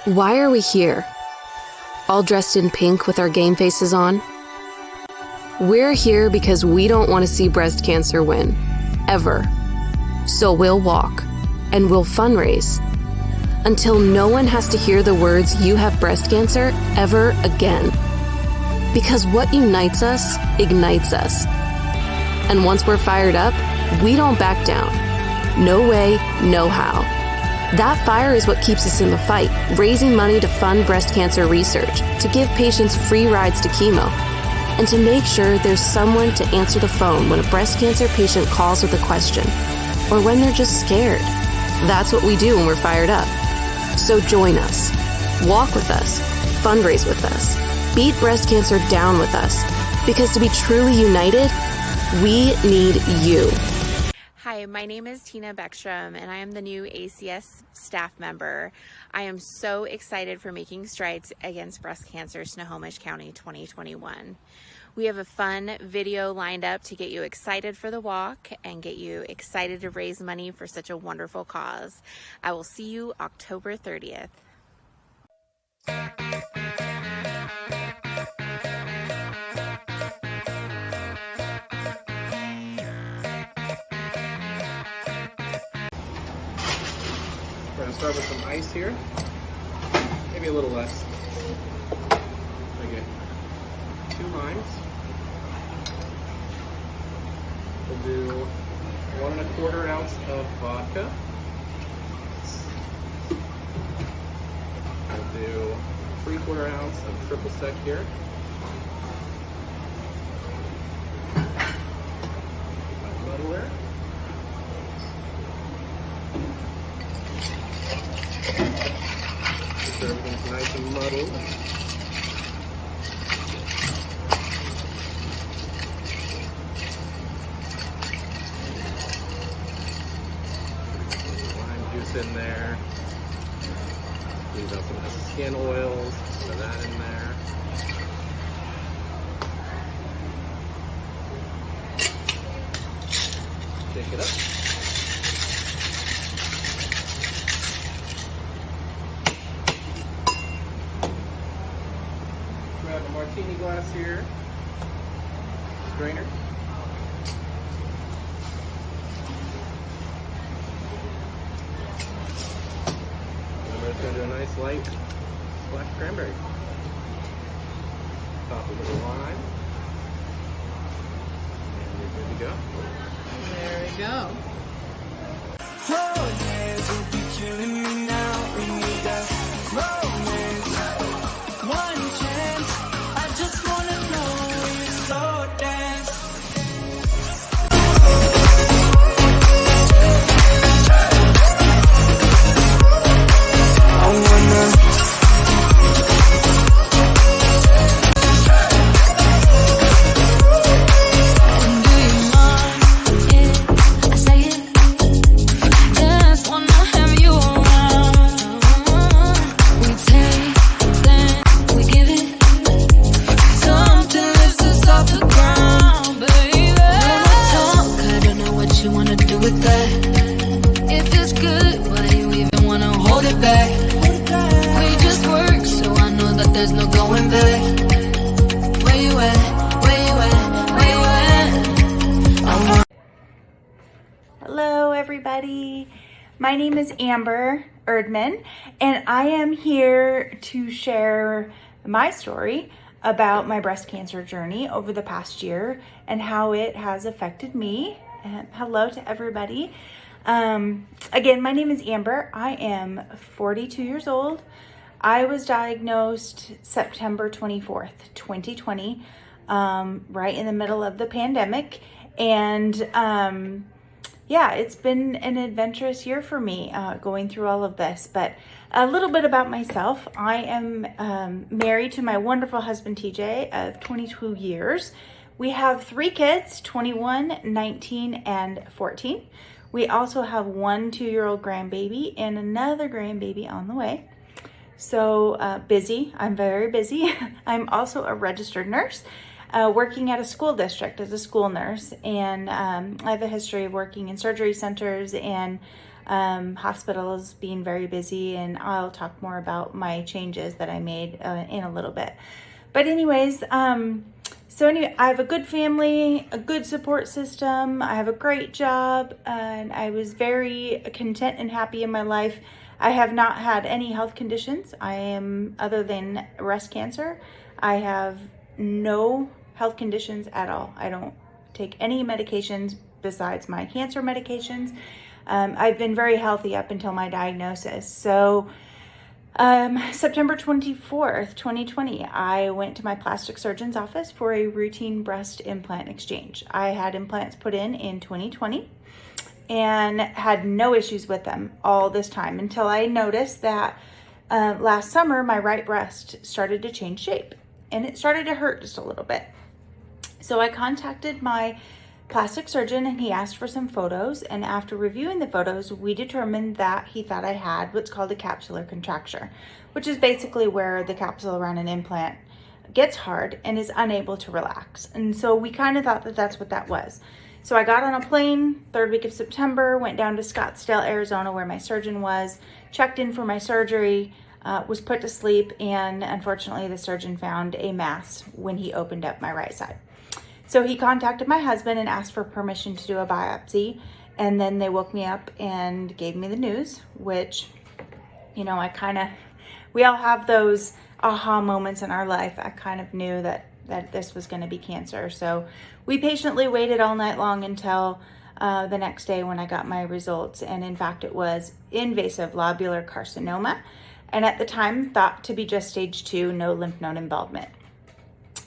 Why are we here? All dressed in pink with our game faces on? We're here because we don't want to see breast cancer win. Ever. So we'll walk. And we'll fundraise. Until no one has to hear the words, "You have breast cancer," ever again. Because what unites us, ignites us. And once we're fired up, we don't back down. No way, no how. That fire is what keeps us in the fight, raising money to fund breast cancer research, to give patients free rides to chemo, and to make sure there's someone to answer the phone when a breast cancer patient calls with a question, or when they're just scared. That's what we do when we're fired up. So join us. Walk with us. Fundraise with us. Beat breast cancer down with us. Because to be truly united, we need you. Hi, my name is Tina Beckstrom, and I am the new ACS staff member. I am so excited for making strides against breast cancer Snohomish County 2021. We have a fun video lined up to get you excited for the walk and get you excited to raise money for such a wonderful cause. I will see you October 30th. We're going to start with some ice here, maybe a little less. I get 2 limes. We'll do 1 1/4 ounce of vodka. We'll do 3/4 ounce of triple sec here. Muddler. Make sure everything's nice and muddled. Lime juice in there. Leave out some of the skin oils. Put that in there. Shake it up. Grab a martini glass here, strainer. And we're just going to do a nice light black cranberry. Top of the lime. And we're good to go. There we go. Romance will be killing me now. We need that romance. One chance. I just wanna know you slow dance. I wanna. Hello everybody, my name is Amber Erdman and I am here to share my story about my breast cancer journey over the past year and how it has affected me. And hello to everybody. Again, my name is Amber. I am 42 years old. I was diagnosed September 24th, 2020, right in the middle of the pandemic. And yeah, it's been an adventurous year for me going through all of this. But a little bit about myself. I am married to my wonderful husband, TJ, of 22 years. We have 3 kids, 21, 19, and 14. We also have 1 2-year-old grandbaby and another grandbaby on the way. So busy. I'm very busy. I'm also a registered nurse. Working at a school district as a school nurse, and I have a history of working in surgery centers and Hospitals being very busy, and I'll talk more about my changes that I made in a little bit. But anyways, I have a good family, a good support system. I have a great job, and I was very content and happy in my life. I have not had any health conditions. Other than breast cancer, I have no health conditions at all. I don't take any medications besides my cancer medications. I've been very healthy up until my diagnosis. So September 24th, 2020, I went to my plastic surgeon's office for a routine breast implant exchange. I had implants put in 2020 and had no issues with them all this time until I noticed that last summer my right breast started to change shape and it started to hurt just a little bit. So I contacted my plastic surgeon and he asked for some photos, and after reviewing the photos we determined that he thought I had what's called a capsular contracture, which is basically where the capsule around an implant gets hard and is unable to relax. And so we kind of thought that that's what that was. So I got on a plane 3rd week of September, went down to Scottsdale, Arizona, where my surgeon was, checked in for my surgery, was put to sleep, and unfortunately the surgeon found a mass when he opened up my right side. So he contacted my husband and asked for permission to do a biopsy. And then they woke me up and gave me the news, which, we all have those aha moments in our life. I kind of knew that this was going to be cancer. So we patiently waited all night long until the next day when I got my results. And in fact, it was invasive lobular carcinoma. And at the time thought to be just stage 2, no lymph node involvement.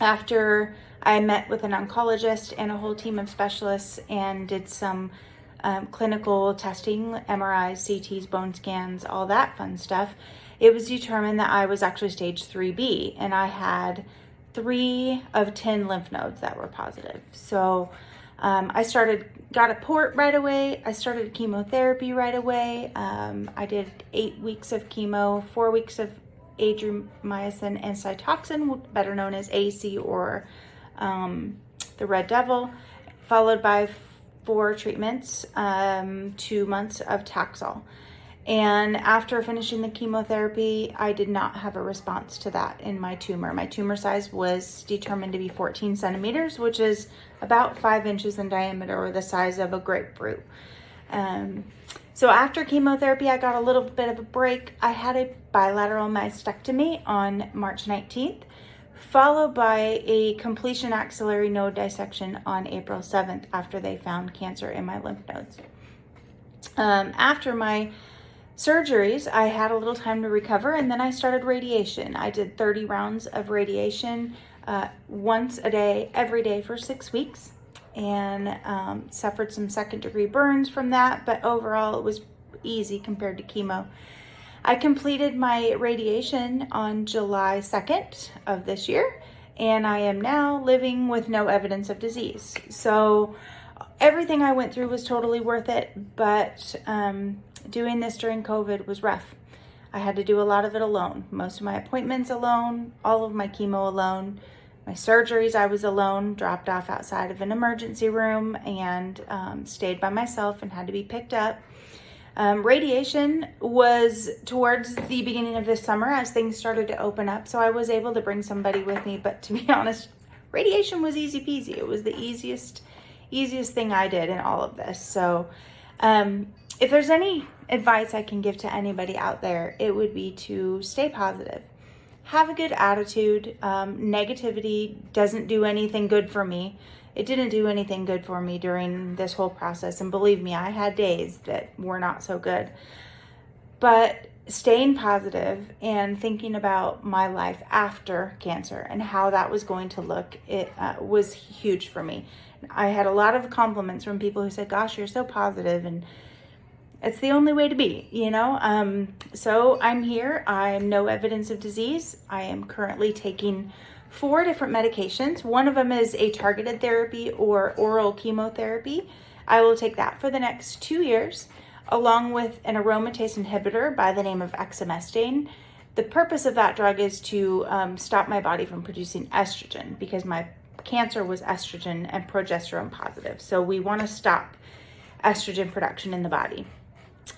After I met with an oncologist and a whole team of specialists and did some clinical testing, MRIs, CTs, bone scans, all that fun stuff, it was determined that I was actually stage 3B, and I had 3 of 10 lymph nodes that were positive. So got a port right away. I started chemotherapy right away. I did 8 weeks of chemo, 4 weeks of adriamycin and Cytoxan, better known as AC or the Red Devil, followed by 4 treatments, 2 months of Taxol. And after finishing the chemotherapy, I did not have a response to that in my tumor. My tumor size was determined to be 14 centimeters, which is about 5 inches in diameter, or the size of a grapefruit. So after chemotherapy, I got a little bit of a break. I had a bilateral mastectomy on March 19th, followed by a completion axillary node dissection on April 7th after they found cancer in my lymph nodes. After my surgeries, I had a little time to recover, and then I started radiation. I did 30 rounds of radiation once a day, every day for 6 weeks, and suffered some second-degree burns from that, but overall it was easy compared to chemo. I completed my radiation on July 2nd of this year, and I am now living with no evidence of disease. So everything I went through was totally worth it, but doing this during COVID was rough. I had to do a lot of it alone. Most of my appointments alone, all of my chemo alone. My surgeries, I was alone, dropped off outside of an emergency room, and stayed by myself and had to be picked up. Radiation was towards the beginning of this summer as things started to open up, so I was able to bring somebody with me, but to be honest, radiation was easy peasy. It was the easiest thing I did in all of this. So if there's any advice I can give to anybody out there, it would be to stay positive. Have a good attitude. Negativity doesn't do anything good for me. It didn't do anything good for me during this whole process. And believe me, I had days that were not so good. But staying positive and thinking about my life after cancer and how that was going to look, it was huge for me. I had a lot of compliments from people who said, gosh, you're so positive, and it's the only way to be, So I'm here. I'm no evidence of disease. I am currently taking 4 different medications. One of them is a targeted therapy or oral chemotherapy. I will take that for the next 2 years, along with an aromatase inhibitor by the name of exemestane. The purpose of that drug is to stop my body from producing estrogen, because my cancer was estrogen and progesterone positive. So we want to stop estrogen production in the body.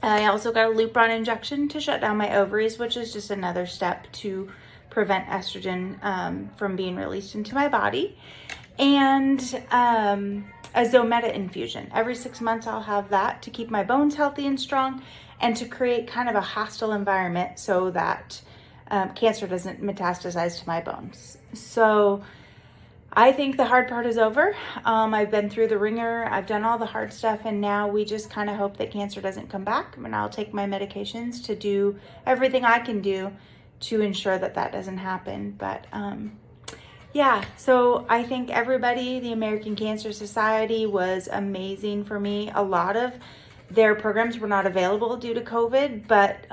I also got a Lupron injection to shut down my ovaries, which is just another step to prevent estrogen from being released into my body. And a Zometa infusion. Every 6 months I'll have that to keep my bones healthy and strong and to create kind of a hostile environment so that cancer doesn't metastasize to my bones. So I think the hard part is over. I've been through the ringer. I've done all the hard stuff, and now we just kind of hope that cancer doesn't come back. And I'll take my medications to do everything I can do to ensure that that doesn't happen. But yeah, so I think everybody, the American Cancer Society was amazing for me. A lot of their programs were not available due to COVID, but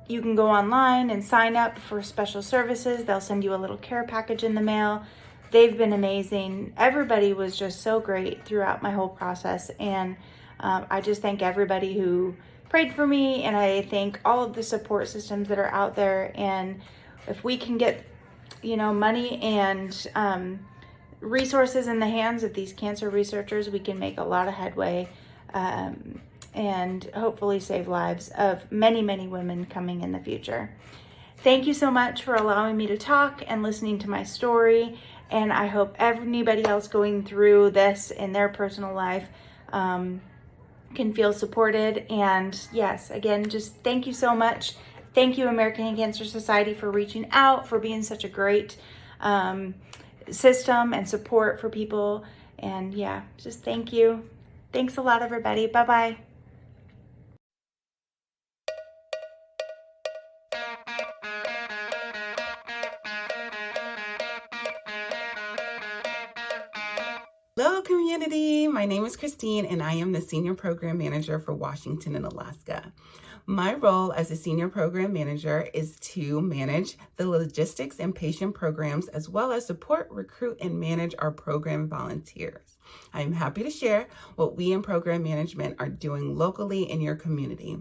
you can go online and sign up for special services. They'll send you a little care package in the mail. They've been amazing. Everybody was just so great throughout my whole process. And I just thank everybody who prayed for me. And I thank all of the support systems that are out there. And if we can get, money and resources in the hands of these cancer researchers, we can make a lot of headway and hopefully save lives of many, many women coming in the future. Thank you so much for allowing me to talk and listening to my story. And I hope anybody else going through this in their personal life can feel supported. And yes, again, just thank you so much. Thank you, American Cancer Society, for reaching out, for being such a great system and support for people. And yeah, just thank you. Thanks a lot, everybody. Bye-bye. Hello, community. My name is Christine, and I am the Senior Program Manager for Washington and Alaska. My role as a Senior Program Manager is to manage the logistics and patient programs, as well as support, recruit, and manage our program volunteers. I am happy to share what we in program management are doing locally in your community.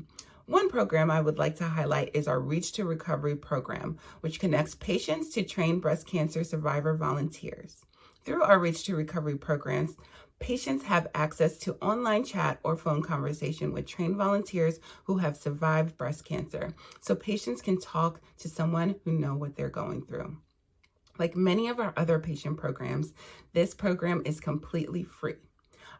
One program I would like to highlight is our Reach to Recovery program, which connects patients to trained breast cancer survivor volunteers. Through our Reach to Recovery programs, patients have access to online chat or phone conversation with trained volunteers who have survived breast cancer, so patients can talk to someone who knows what they're going through. Like many of our other patient programs, this program is completely free.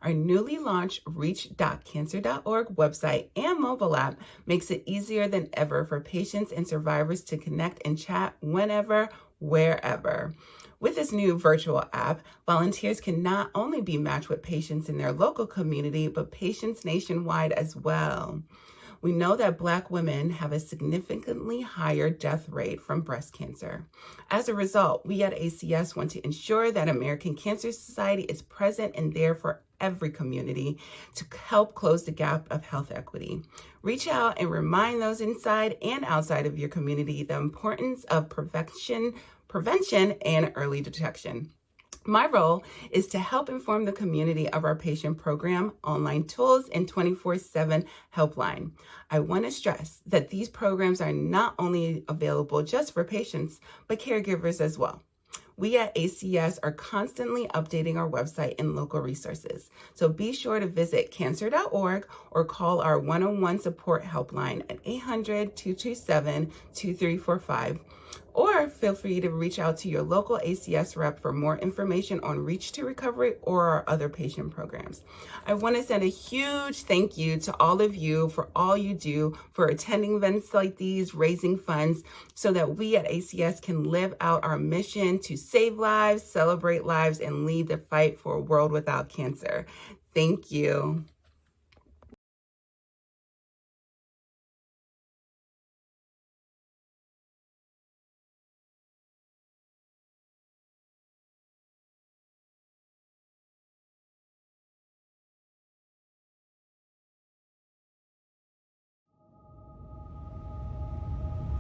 Our newly launched reach.cancer.org website and mobile app makes it easier than ever for patients and survivors to connect and chat whenever, wherever. With this new virtual app, volunteers can not only be matched with patients in their local community, but patients nationwide as well. We know that Black women have a significantly higher death rate from breast cancer. As a result, we at ACS want to ensure that American Cancer Society is present and there for every community to help close the gap of health equity. Reach out and remind those inside and outside of your community the importance of prevention and early detection. My role is to help inform the community of our patient program, online tools, and 24/7 helpline. I want to stress that these programs are not only available just for patients, but caregivers as well. We at ACS are constantly updating our website and local resources, so be sure to visit cancer.org or call our one-on-one support helpline at 800-227-2345. Or feel free to reach out to your local ACS rep for more information on Reach to Recovery or our other patient programs. I want to send a huge thank you to all of you for all you do for attending events like these, raising funds, so that we at ACS can live out our mission to save lives, celebrate lives, and lead the fight for a world without cancer. Thank you.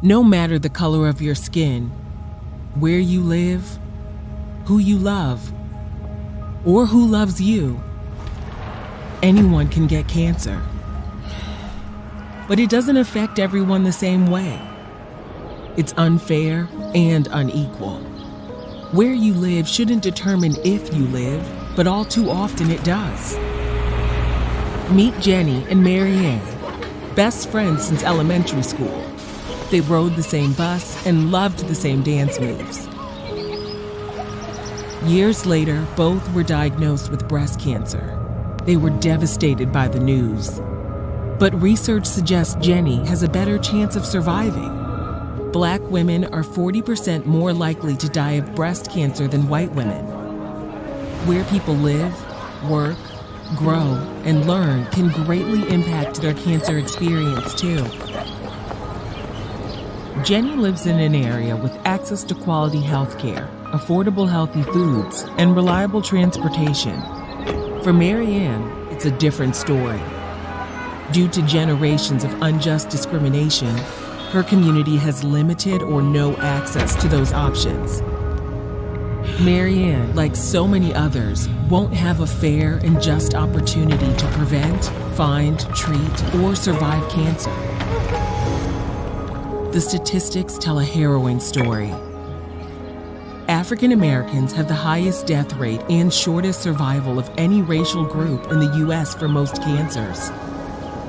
No matter the color of your skin, where you live, who you love, or who loves you, anyone can get cancer. But it doesn't affect everyone the same way. It's unfair and unequal. Where you live shouldn't determine if you live, but all too often it does. Meet Jenny and Marianne, best friends since elementary school. They rode the same bus and loved the same dance moves. Years later, both were diagnosed with breast cancer. They were devastated by the news. But research suggests Jenny has a better chance of surviving. Black women are 40% more likely to die of breast cancer than white women. Where people live, work, grow, and learn can greatly impact their cancer experience too. Jenny lives in an area with access to quality health care, affordable healthy foods, and reliable transportation. For Marianne, it's a different story. Due to generations of unjust discrimination, her community has limited or no access to those options. Marianne, like so many others, won't have a fair and just opportunity to prevent, find, treat, or survive cancer. The statistics tell a harrowing story. African Americans have the highest death rate and shortest survival of any racial group in the U.S. for most cancers.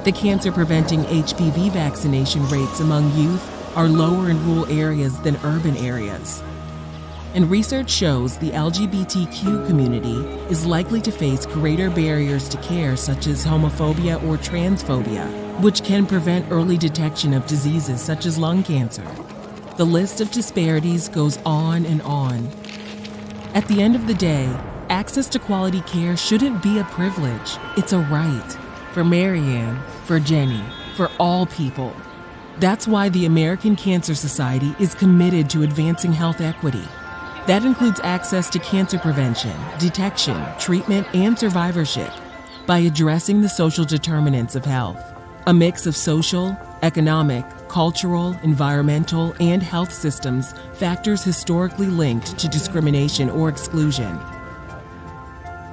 The cancer-preventing HPV vaccination rates among youth are lower in rural areas than urban areas. And research shows the LGBTQ community is likely to face greater barriers to care such as homophobia or transphobia, which can prevent early detection of diseases such as lung cancer. The list of disparities goes on and on. At the end of the day, access to quality care shouldn't be a privilege, it's a right. For Marianne, for Jenny, for all people. That's why the American Cancer Society is committed to advancing health equity. That includes access to cancer prevention, detection, treatment, and survivorship by addressing the social determinants of health. A mix of social, economic, cultural, environmental, and health systems factors historically linked to discrimination or exclusion.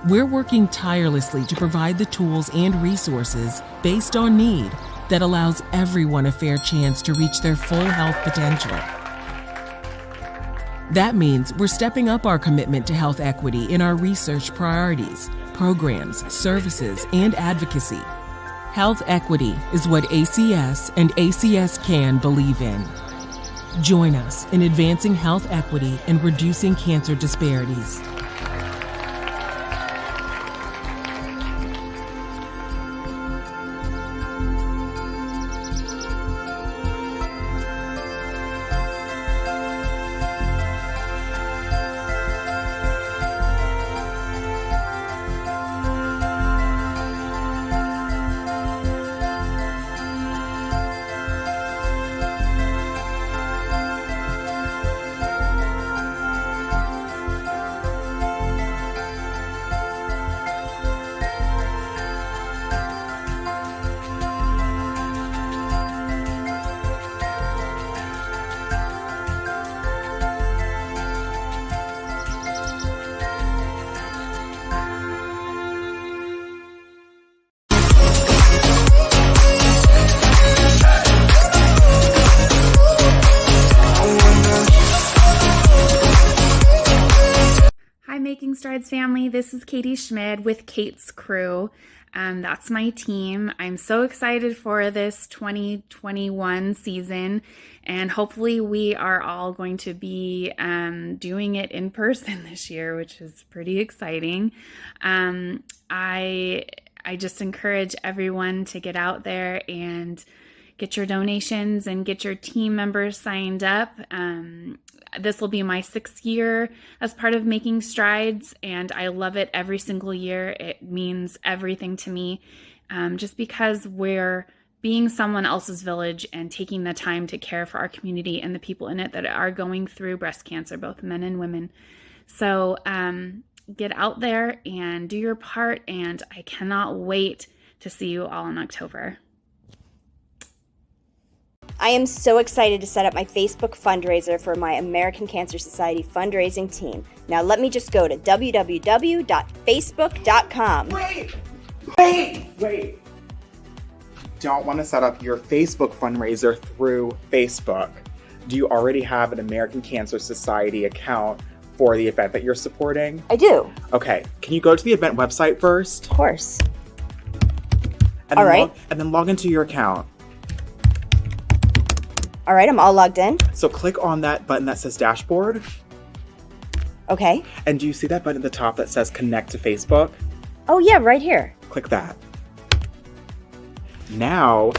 We're working tirelessly to provide the tools and resources based on need that allows everyone a fair chance to reach their full health potential. That means we're stepping up our commitment to health equity in our research priorities, programs, services, and advocacy. Health equity is what ACS and ACS Can believe in. Join us in advancing health equity and reducing cancer disparities. Making Strides family, this is Katie Schmid with Kate's Crew. That's my team. I'm so excited for this 2021 season, and hopefully we are all going to be doing it in person this year, which is pretty exciting. I just encourage everyone to get out there and get your donations and get your team members signed up. This will be my 6th year as part of Making Strides, and I love it every single year. It means everything to me, just because we're being someone else's village and taking the time to care for our community and the people in it that are going through breast cancer, both men and women. So get out there and do your part, and I cannot wait to see you all in October. I am so excited to set up my Facebook fundraiser for my American Cancer Society fundraising team. Now let me just go to www.facebook.com. Wait. Don't want to set up your Facebook fundraiser through Facebook. Do you already have an American Cancer Society account for the event that you're supporting? I do. Okay, can you go to the event website first? Of course. And All then right. and then log into your account. All right, I'm all logged in. So click on that button that says dashboard. Okay. And do you see that button at the top that says connect to Facebook? Oh yeah, right here. Click that. Now,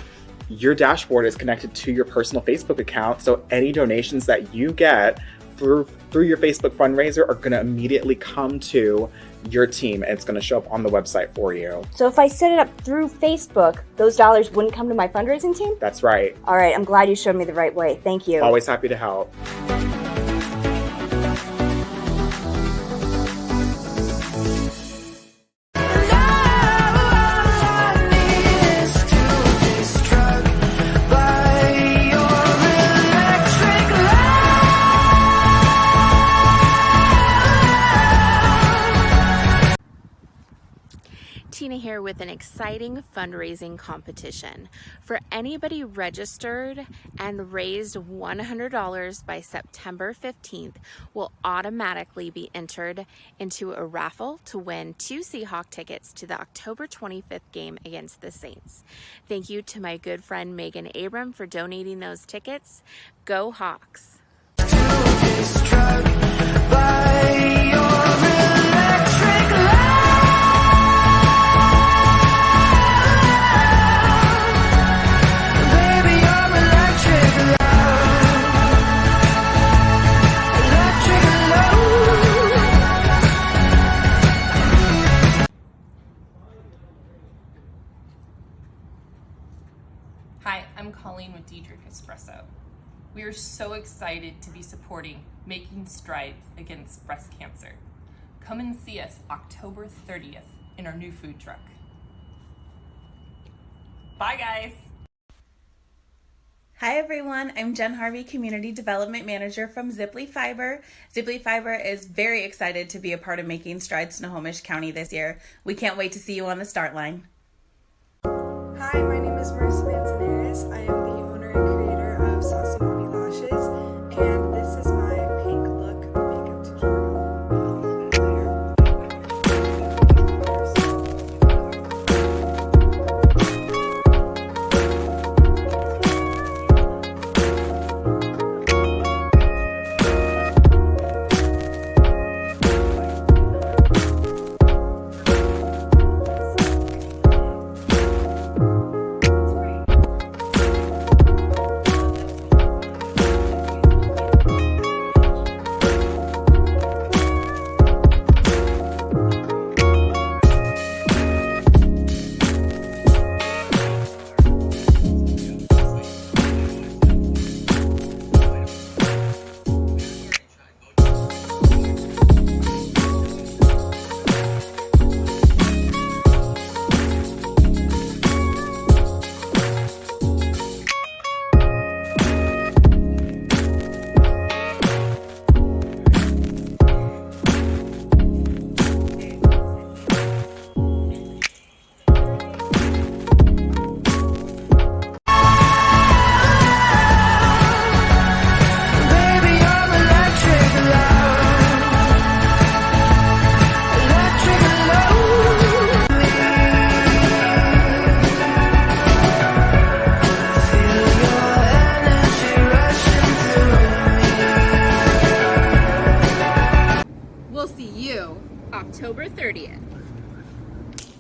your dashboard is connected to your personal Facebook account, so any donations that you get through your Facebook fundraiser are going to immediately come to your team, and it's going to show up on the website for you. So if I set it up through Facebook, those dollars wouldn't come to my fundraising team? That's right. All right, I'm glad you showed me the right way. Thank you. Always happy to help. Tina here with an exciting fundraising competition. For anybody registered and raised $100 by September 15th will automatically be entered into a raffle to win 2 Seahawk tickets to the October 25th game against the Saints. Thank you to my good friend Megan Abram for donating those tickets. Go Hawks! Hi, I'm Colleen with Diedrich Espresso. We are so excited to be supporting Making Strides Against Breast Cancer. Come and see us October 30th in our new food truck. Bye guys! Hi everyone, I'm Jen Harvey, Community Development Manager from Ziply Fiber. Ziply Fiber is very excited to be a part of Making Strides Snohomish County this year. We can't wait to see you on the start line. Hi,